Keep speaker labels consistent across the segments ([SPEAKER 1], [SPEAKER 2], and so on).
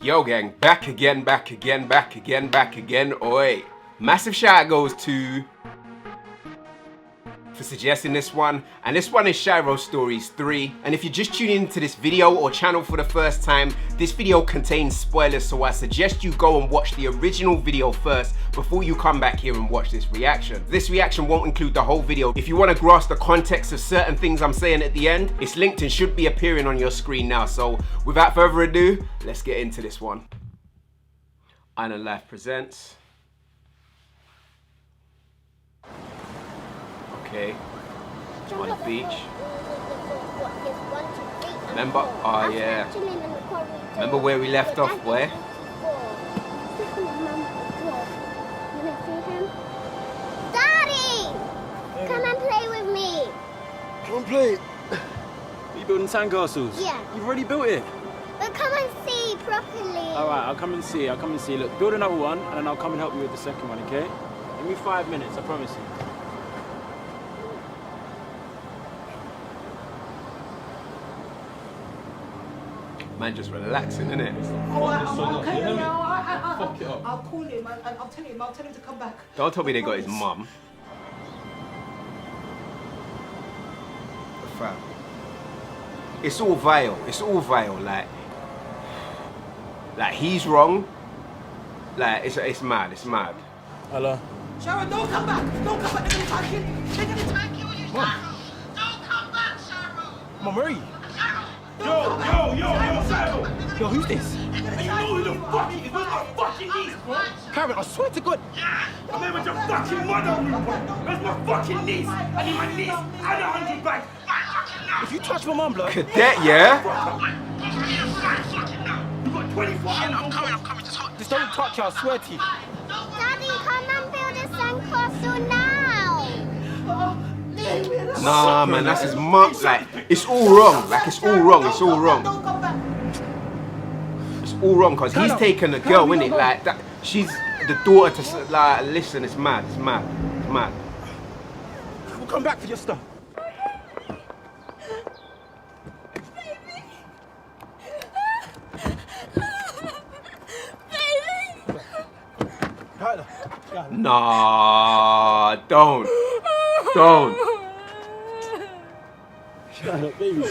[SPEAKER 1] Yo gang, back again. Oi. Massive shout out goes to for suggesting this one, and this one is Shiro Stories 3. And if you're just tuning into this video or channel for the first time, this video contains spoilers, so I suggest you go and watch the original video first before you come back here and watch this reaction. This reaction won't include the whole video. If you want to grasp the context of certain things I'm saying at the end, it's linked and should be appearing on your screen now. So without further ado, let's get into this one. Island Life presents. Okay, on the beach. Remember? Oh yeah. Remember where we left off, where?
[SPEAKER 2] Daddy! Come and play with me.
[SPEAKER 3] Come and play. Are you building sandcastles?
[SPEAKER 2] Yeah.
[SPEAKER 3] You've already built it.
[SPEAKER 2] But come and see properly.
[SPEAKER 3] Alright, I'll come and see. Look, build another one and then I'll come and help you with the second one, okay? Give me 5 minutes, I promise you.
[SPEAKER 1] Man, just relaxing, innit?
[SPEAKER 4] Fuck it up. I'll call him and I'll tell him to come back.
[SPEAKER 1] Don't tell me they got his mum. Fam. It's all vile. Like he's wrong. Like it's mad.
[SPEAKER 3] Hello?
[SPEAKER 4] Sharon, don't come back. They're gonna attack you. They're gonna attack you.
[SPEAKER 2] Don't come back, Shiro.
[SPEAKER 3] Mom, where are you?
[SPEAKER 5] Yo, Shiro!
[SPEAKER 3] Yo, who's this?
[SPEAKER 5] And you know who the fuck he is? Where's my fucking niece, bro?
[SPEAKER 3] Karen, I swear to God.
[SPEAKER 5] Yeah! I'm here with your fucking mother, bro. Where's my fucking niece? I need my niece and 100 bags.
[SPEAKER 3] If you touch my mum, blood.
[SPEAKER 1] Cadet, yeah?
[SPEAKER 5] You got 24 hours.
[SPEAKER 2] I'm coming.
[SPEAKER 3] Just don't touch her, I swear to you.
[SPEAKER 2] Daddy, come and build a sandcastle now.
[SPEAKER 1] Nah, man, that's his mum. Like, it's all wrong. It's all wrong.
[SPEAKER 4] Don't come back.
[SPEAKER 1] It's all wrong because he's taken a girl, innit? Like that. She's the daughter to like. Listen, it's mad.
[SPEAKER 3] We'll come back for your stuff.
[SPEAKER 1] Nah, don't.
[SPEAKER 3] Baby.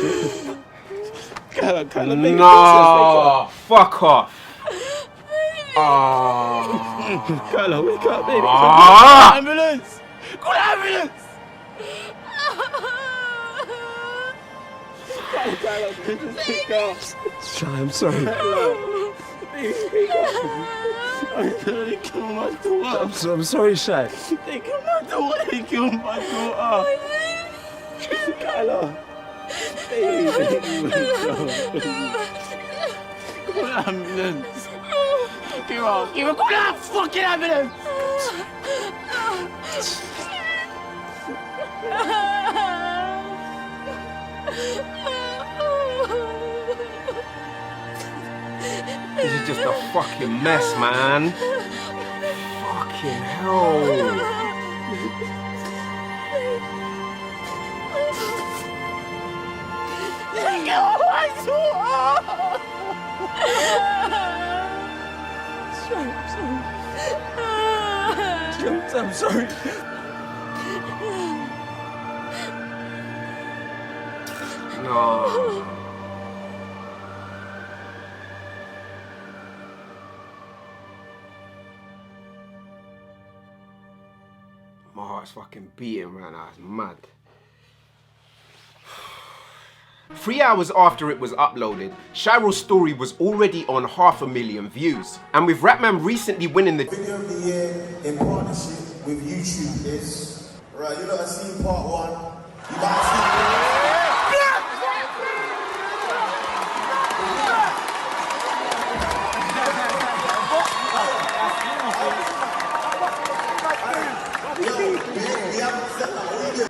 [SPEAKER 1] Nah, fuck off.
[SPEAKER 3] Carla, wake up, baby. Ambulance! Call the ambulance! Carla, just wake up.
[SPEAKER 1] Shy, I'm sorry.
[SPEAKER 3] Baby, wake up. They killed my daughter.
[SPEAKER 1] I'm sorry, Shy.
[SPEAKER 3] They killed my daughter. Carla. Baby, wake up. Call the ambulance. Call that fucking ambulance!
[SPEAKER 1] This is just a fucking mess, man. Fucking hell.
[SPEAKER 3] I'm sorry.
[SPEAKER 1] No. My heart's fucking beating right now. It's mad. 3 hours after it was uploaded, Shiro's story was already on 500,000 views. And with Rapman recently winning the
[SPEAKER 6] Video of the year in partnership with YouTube is right. You know, I seen part 1. You might see. We haven't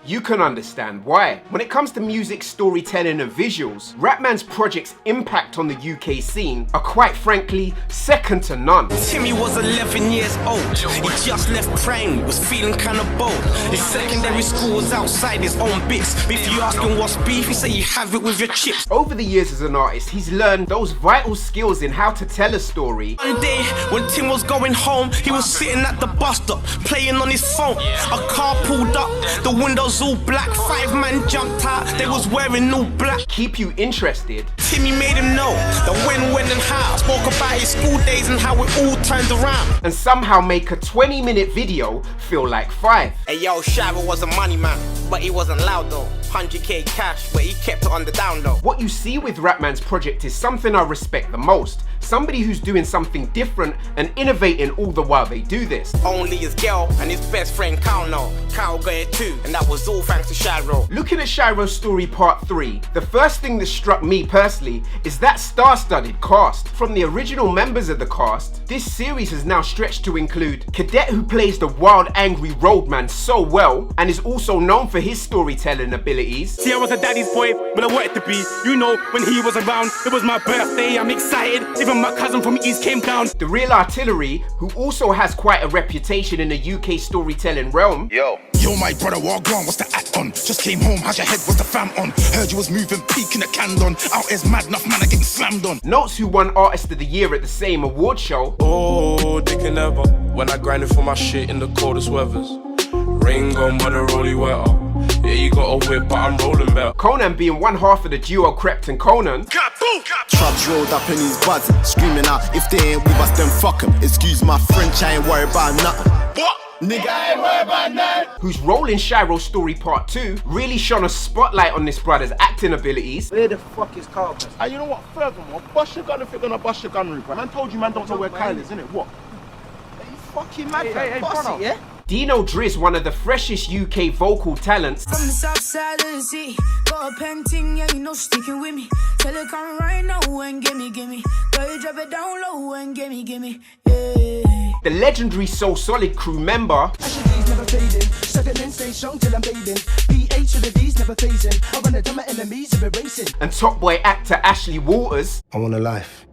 [SPEAKER 1] you can understand why. When it comes to music, storytelling and visuals, Rapman's project's impact on the UK scene are quite frankly second to none.
[SPEAKER 7] Timmy was 11 years old, he just left primary, was feeling kinda bold. His secondary school was outside his own bits. If you ask him what's beef, he say you have it with your chips.
[SPEAKER 1] Over the years as an artist, he's learned those vital skills in how to tell a story.
[SPEAKER 7] One day, when Tim was going home, he was sitting at the bus stop, playing on his phone. A car pulled up, the windows all black, 5 men jumped out, they was wearing all black.
[SPEAKER 1] Keep you interested.
[SPEAKER 7] Timmy made him know the when, and how. Spoke about his school days and how it all turned around.
[SPEAKER 1] And somehow make a 20-minute video feel like 5.
[SPEAKER 7] Hey yo, Shiro was a money man, but he wasn't loud though. 100k cash, but he kept it on the down low.
[SPEAKER 1] What you see with Rapman's project is something I respect the most. Somebody who's doing something different and innovating all the while they do this.
[SPEAKER 7] Only his girl and his best friend Kyle know. Kyle got it too, and that was all thanks to Shiro.
[SPEAKER 1] Looking at Shiro's story part 3, the first thing that struck me personally is that star-studded cast. From the original members of the cast, this series has now stretched to include Cadet, who plays the wild, angry roadman so well and is also known for his storytelling abilities.
[SPEAKER 5] See, I was a daddy's boy when I wanted to be. You know, when he was around, it was my birthday, I'm excited. Even my cousin from East came down.
[SPEAKER 1] The Real Artillery, who also has quite a reputation in the UK storytelling realm.
[SPEAKER 6] Yo, my brother, what gone? What's the act on? Just came home, how's your head? What's the fam on? Heard you was moving, peeking the can on. Out is mad enough, man, I getting slammed on.
[SPEAKER 1] Notes, who won Artist of the Year at the same award show.
[SPEAKER 8] Oh, they can never. When I grinded for my shit in the coldest weathers. Rain gone by the rolly weather. Yeah, you got a whip, but I'm rolling better.
[SPEAKER 1] Conan being one half of the duo Krept and Conan.
[SPEAKER 9] Trubs rolled up and he's buzzing, screaming out, if they ain't with us, then fuck him. Excuse my French, I ain't worried about nothing. What? Nigga, I ain't worried about nothing.
[SPEAKER 1] Whose role in Shiro's story part 2 really shone a spotlight on this brother's acting abilities.
[SPEAKER 3] Where the fuck is Kyle?
[SPEAKER 10] And you know what, furthermore, bust your gun if you're gonna bust your gunnery, bro. Man told you man don't know where Kyle is, innit? What? Are you fucking mad,
[SPEAKER 3] hey,
[SPEAKER 10] boss it, yeah?
[SPEAKER 1] Dino Driz, one of the freshest UK vocal talents.
[SPEAKER 11] From the south side of the city, got a painting, yeah, you know, sticking with me. Tell it come right now and gimme. Girl, you drop it down low and gimme, yeah.
[SPEAKER 1] The legendary So Solid crew member.
[SPEAKER 4] Never fading, second and stay strong till I'm bathing. PH to the D's never phasing. I run it to my enemies, are racing.
[SPEAKER 1] And Top Boy actor Ashley Waters.
[SPEAKER 12] I want a life.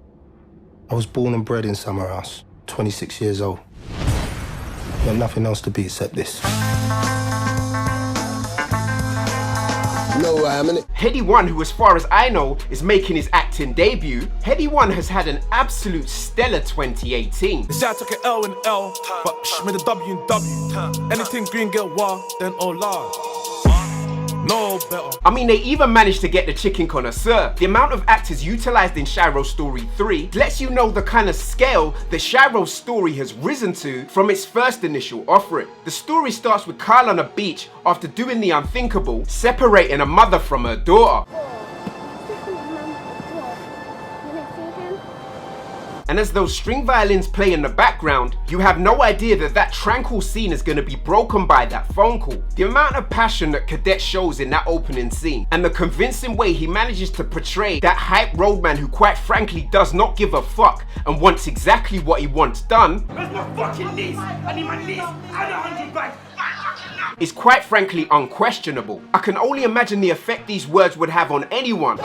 [SPEAKER 12] I was born and bred in Summer House, 26 years old. Got nothing else to be except this.
[SPEAKER 9] No, I am in it.
[SPEAKER 1] Heady One, who as far as I know is making his acting debut. Heady One has had an absolute stellar 2018.
[SPEAKER 8] This I took an L and L, but made a W and W. Anything green get war, then oh lord. No better.
[SPEAKER 1] I mean, they even managed to get the chicken connoisseur. The amount of actors utilized in Shiro's story 3 lets you know the kind of scale that Shiro's story has risen to from its first initial offering. The story starts with Kyle on a beach after doing the unthinkable, separating a mother from her daughter. And as those string violins play in the background, you have no idea that that tranquil scene is going to be broken by that phone call. The amount of passion that Cadet shows in that opening scene, and the convincing way he manages to portray that hype roadman who quite frankly does not give a fuck and wants exactly what he wants done.
[SPEAKER 5] Where's my fucking niece? I need my niece and 100 bags.
[SPEAKER 1] Is quite frankly unquestionable. I can only imagine the effect these words would have on anyone,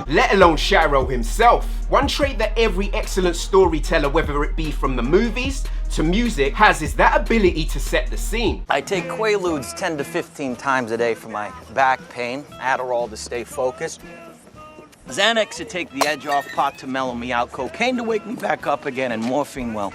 [SPEAKER 1] let alone Shiro himself. One trait that every excellent storyteller, whether it be from the movies to music, has is that ability to set the scene.
[SPEAKER 13] I take Quaaludes 10 to 15 times a day for my back pain, Adderall to stay focused, Xanax to take the edge off, pot to mellow me out, cocaine to wake me back up again, and morphine, well,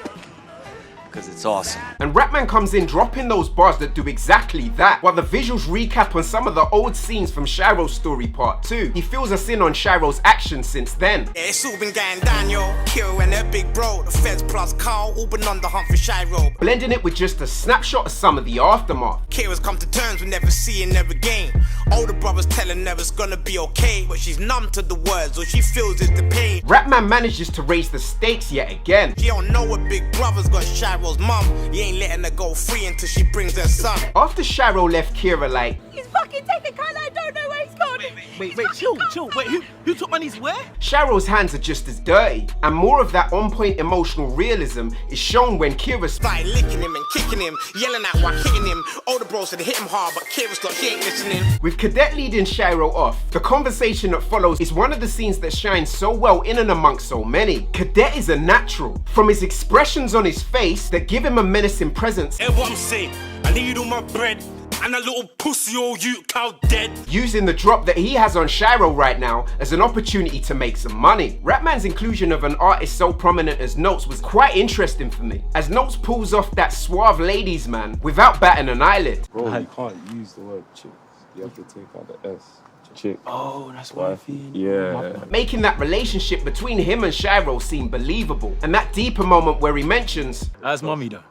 [SPEAKER 13] because it's awesome.
[SPEAKER 1] And Rapman comes in dropping those bars that do exactly that, while the visuals recap on some of the old scenes from Shiro's story part 2. He fills us in on Shiro's actions since then.
[SPEAKER 7] Yeah, it's all been going down, yo. Kiro and their big bro, the feds plus Carl, all been on the hunt for Shiro.
[SPEAKER 1] Blending it with just a snapshot of some of the aftermath.
[SPEAKER 7] Kiro's come to terms with never seeing her again. Older brothers telling her it's gonna be okay, but she's numb to the words, all she feels is the pain.
[SPEAKER 1] Rapman manages to raise the stakes yet again.
[SPEAKER 7] She don't know her big brother's got Shiro's mum. He ain't letting her go free until she brings her son.
[SPEAKER 1] After Shiro left Kira like,
[SPEAKER 2] He's
[SPEAKER 14] fucking taking Kyle. I don't know where he's gone.
[SPEAKER 15] Wait, chill. Wait, who took money's where?
[SPEAKER 1] Shiro's hands are just as dirty, and more of that on-point emotional realism is shown when Kira
[SPEAKER 7] started licking him and kicking him, yelling out while hitting him. Older bro said hit him hard, but Kira's like she ain't listening.
[SPEAKER 1] With Cadet leading Shiro off, the conversation that follows is one of the scenes that shines so well in and amongst so many. Cadet is a natural, from his expressions on his face that give him a menacing presence.
[SPEAKER 5] Everyone say, I need all my bread. And a little pussy old you cow dead.
[SPEAKER 1] Using the drop that he has on Shiro right now as an opportunity to make some money. Rapman's inclusion of an artist so prominent as Notes was quite interesting for me, as Notes pulls off that suave ladies man without batting an eyelid.
[SPEAKER 8] Bro, you can't use the word chick. You have to take out the S. Chick.
[SPEAKER 3] Oh, that's why.
[SPEAKER 8] Yeah.
[SPEAKER 1] Making that relationship between him and Shiro seem believable. And that deeper moment where he mentions,
[SPEAKER 3] "That's mommy though."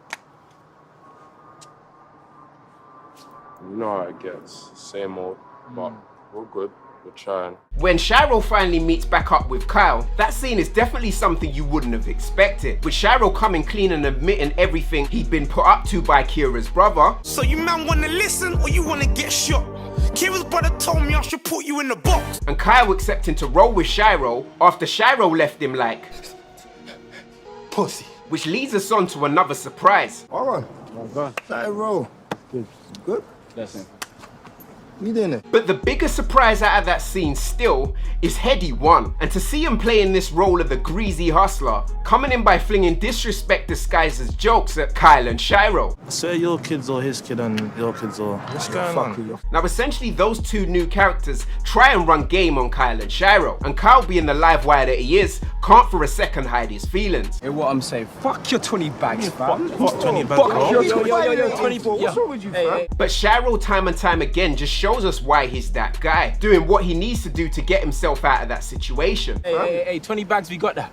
[SPEAKER 8] You know how it gets. Same old, but we're good. We're trying.
[SPEAKER 1] When Shiro finally meets back up with Kyle, that scene is definitely something you wouldn't have expected. With Shiro coming clean and admitting everything he'd been put up to by Kira's brother.
[SPEAKER 7] So you man wanna listen or you wanna get shot? Kira's brother told me I should put you in the box.
[SPEAKER 1] And Kyle accepting to roll with Shiro after Shiro left him like
[SPEAKER 12] pussy.
[SPEAKER 1] Which leads us on to another surprise.
[SPEAKER 12] Alright. Shiro. Good?
[SPEAKER 3] Listen.
[SPEAKER 12] You doing it?
[SPEAKER 1] But the bigger surprise out of that scene still is Heady 1. And to see him playing this role of the greasy hustler, coming in by flinging disrespect disguised as jokes at Kyle and Shiro.
[SPEAKER 15] So your kids or his kid and your kids or what's going on?
[SPEAKER 1] Now essentially those two new characters try and run game on Kyle and Shiro. And Kyle, being the live wire that he is, can't for a second hide his feelings.
[SPEAKER 16] Hey, what I'm saying, fuck your 20 bags, fam.
[SPEAKER 15] Fuck 20 bags,
[SPEAKER 16] Fuck your 20
[SPEAKER 12] What's wrong with you, fam?
[SPEAKER 1] But Shiro time and time again just shows us why he's that guy, doing what he needs to do to get himself out of that situation.
[SPEAKER 3] Hey, 20 bags, we got that.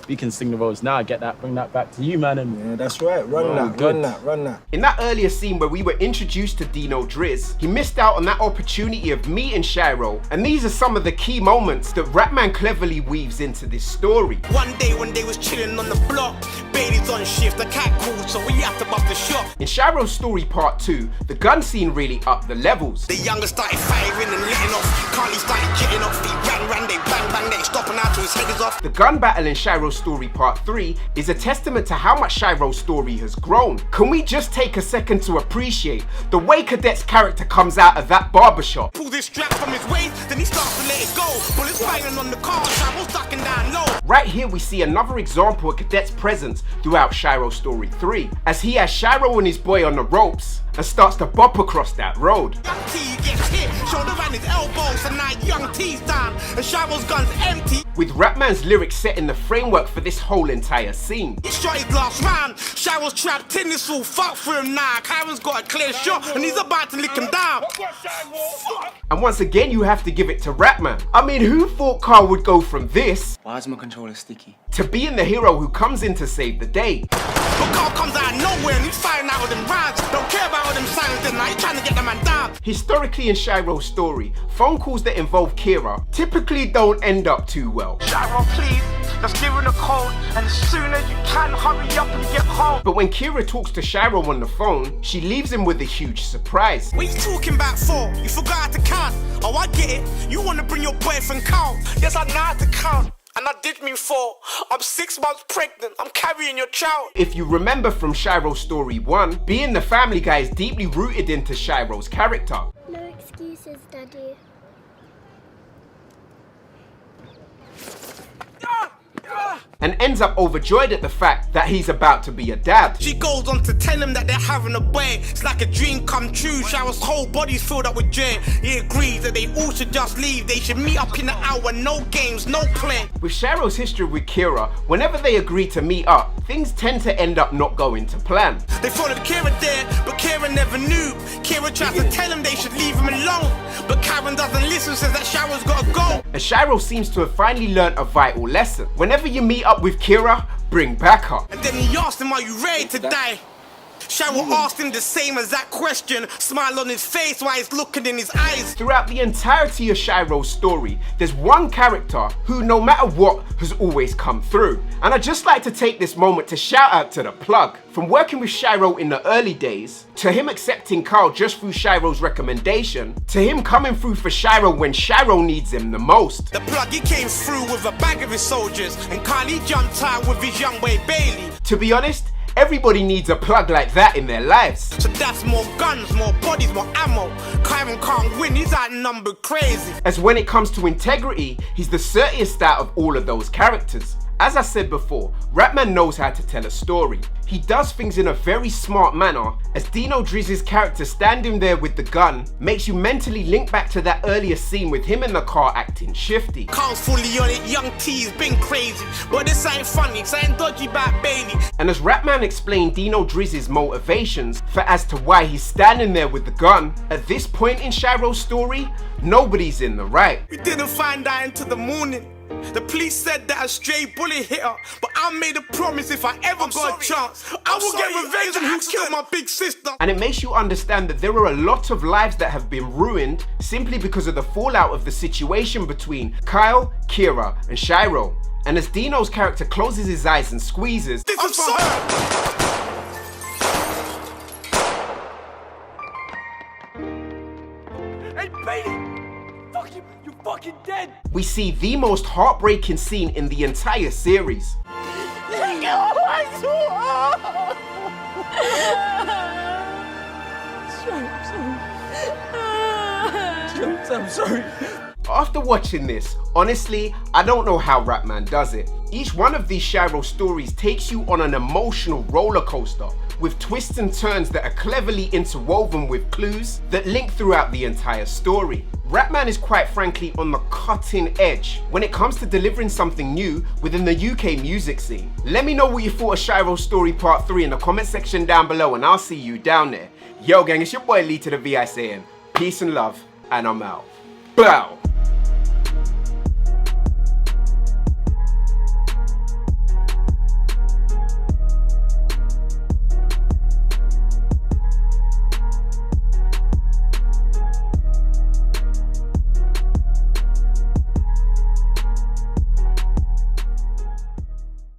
[SPEAKER 3] We can sing the roles now, get that, bring that back to you, man. And
[SPEAKER 12] yeah, that's right. Run that.
[SPEAKER 1] In that earlier scene where we were introduced to Dino Driz, he missed out on that opportunity of meeting Shiro, and these are some of the key moments that Rapman cleverly weaves into this story.
[SPEAKER 7] One day when they was chilling on the block, Bailey's on shift, the cat called, so we have to bust the shop.
[SPEAKER 1] In Shiro's story part 2, the gun scene really upped the levels.
[SPEAKER 7] The youngest started firing and letting off, Carly started jetting off, he ran, they bang, they stopping out till his head is off.
[SPEAKER 1] The gun battle in Shiro's story part 3 is a testament to how much Shiro's story has grown. Can we just take a second to appreciate the way Cadet's character comes out of that barbershop?
[SPEAKER 7] Pull this strap from his waist, then he starts to let it go. Bullets banging on the car, Shiro's ducking down low.
[SPEAKER 1] Right here we see another example of Cadet's presence throughout Shiro's story 3, as he has Shiro and his boy on the ropes and starts to bop across that road.
[SPEAKER 7] Young T gets hit, shoulder around his elbows, and now Young T's down, and Shiro's gun's empty.
[SPEAKER 1] With Rapman's lyrics setting the framework for this whole entire scene.
[SPEAKER 7] He shot his last round, Shiro's trapped in this all fuck for him now. Kyron's got a clear shot, and he's about to lick him down.
[SPEAKER 1] And once again you have to give it to Rapman. I mean, who thought Carl would go from this,
[SPEAKER 16] why is my controller sticky,
[SPEAKER 1] to being the hero who comes in to save the day?
[SPEAKER 7] But Carl comes out of nowhere and he's firing out with them rounds. Don't care about all them signs, then now he's trying to get the man down.
[SPEAKER 1] Historically in Shiro's story, phone calls that involve Kira typically don't end up too well.
[SPEAKER 7] Shiro, please, just give him a code, and as soon as you can, hurry up and get home.
[SPEAKER 1] But when Kira talks to Shiro on the phone, she leaves him with a huge surprise.
[SPEAKER 7] What you talking about for? You forgot to count. Oh, I get it. You want to bring your boyfriend count. Yes, I know how to count. And I did mean 4. I'm 6 months pregnant. I'm carrying your child.
[SPEAKER 1] If you remember from Shiro's story 1, being the family guy is deeply rooted into Shiro's character.
[SPEAKER 2] No excuses, Daddy.
[SPEAKER 1] And ends up overjoyed at the fact that he's about to be a dad.
[SPEAKER 7] She goes on to tell him that they're having a boy. It's like a dream come true. Shiro's whole body's filled up with joy. He agrees that they all should just leave. They should meet up in the hour. No games, no play.
[SPEAKER 1] With Shiro's history with Kira, whenever they agree to meet up, things tend to end up not going to plan.
[SPEAKER 7] They followed Kira there, but Kira never knew. Kira tries to tell him they should leave him alone, but Karen doesn't listen, says that Shiro's gotta go.
[SPEAKER 1] And Shiro seems to have finally learnt a vital lesson. Whenever you meet up with Kira, bring back up.
[SPEAKER 7] And then he asked him, are you ready to die? Shiro asked him the same exact question, smile on his face while he's looking in his eyes.
[SPEAKER 1] Throughout the entirety of Shiro's story, there's one character who, no matter what, has always come through. And I'd just like to take this moment to shout out to the plug. From working with Shiro in the early days, to him accepting Carl just through Shiro's recommendation, to him coming through for Shiro when Shiro needs him the most.
[SPEAKER 7] The plug, he came through with a bag of his soldiers, and Carly jumped out with his young boy Bailey.
[SPEAKER 1] To be honest, everybody needs a plug like that in their lives.
[SPEAKER 7] So that's more guns, more bodies, more ammo. Kyron can't win, he's outnumbered crazy.
[SPEAKER 1] As when it comes to integrity, he's the certiest out of all of those characters. As I said before, Rapman knows how to tell a story. He does things in a very smart manner, as Dino Drizz's character standing there with the gun makes you mentally link back to that earlier scene with him in the car acting shifty.
[SPEAKER 7] Carl's fully on it, young T's been crazy, but this ain't funny, this ain't dodgy about Bailey.
[SPEAKER 1] And as Rapman explained Dino Drizz's motivations for as to why he's standing there with the gun, at this point in Shiro's story, nobody's in the right.
[SPEAKER 7] We didn't find out until the morning. The police said that a stray bullet hit her, but I made a promise if I ever got a chance, I will get revenge on who killed my big sister.
[SPEAKER 1] And it makes you understand that there are a lot of lives that have been ruined simply because of the fallout of the situation between Kyle, Kira, and Shiro. And as Dino's character closes his eyes and squeezes,
[SPEAKER 7] this is for her.
[SPEAKER 3] Hey, Bailey! Fuck you, you fucking dead!
[SPEAKER 1] we see the most heartbreaking scene in the entire series.
[SPEAKER 3] I'm sorry.
[SPEAKER 1] After watching this, honestly, I don't know how Rapman does it. Each one of these Shiro stories takes you on an emotional roller coaster with twists and turns that are cleverly interwoven with clues that link throughout the entire story. Rapman is quite frankly on the cutting edge when it comes to delivering something new within the UK music scene. Let me know what you thought of Shiro's Story Part 3 in the comment section down below, and I'll see you down there. Yo gang, it's your boy LeeToTheVI saying peace and love, and I'm out. Bow!